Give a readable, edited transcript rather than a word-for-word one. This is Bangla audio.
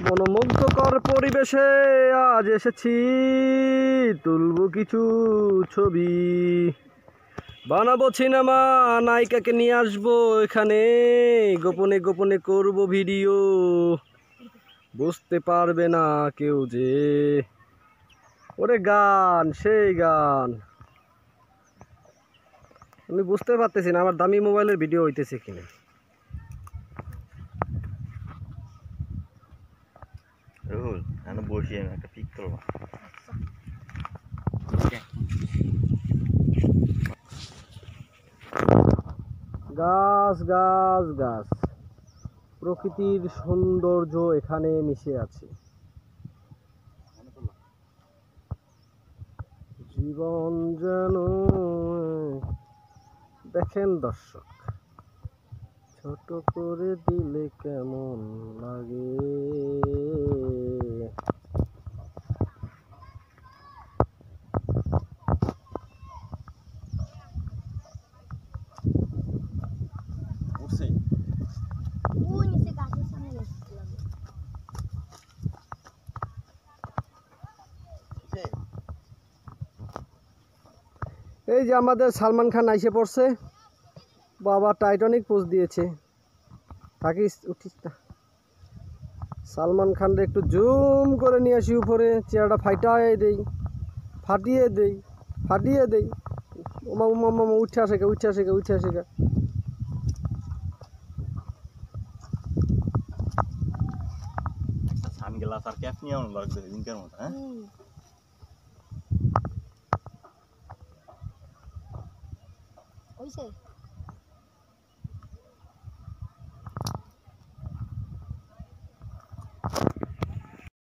মনোমুগ্ধকর পরিবেশে আজ এসেছি, তুলবো কিছু ছবি, বানাবো সিনেমা, নায়িকাকে নিয়ে আসবো এখানে, গোপনে গোপনে করব ভিডিও, বুঝতে পারবে না কেউ যে। ওরে গান, সেই গান আমি বুঝতে পারতেছি না আমার দামি মোবাইলের ভিডিও হইতেছে কিনা। রুহুল আমি বসি, আমি একটা পিক করবো। গাছ গাছ গাছ, প্রকৃতির সৌন্দর্য এখানে মিশে আছে। জীবন যেন, দেখেন দর্শক, ছোট করে দিলে কেমন লাগে। এই যে আমাদের সালমান খান আইসে পড়ছে, বাবা টাইটানিক পোজ দিয়েছে। থাকিস, উঠিস না। সালমান খানরে একটু জুম করে নিয়ে আসি উপরে, চেয়ারটা ফাটিয়ে দেই। ওমা উমা উমা উঠে আসে গা। সানগ্লাস আর ক্যাপ নিয়ে আমার লাগবে দিনকার মতো। হ্যাঁ ওইসে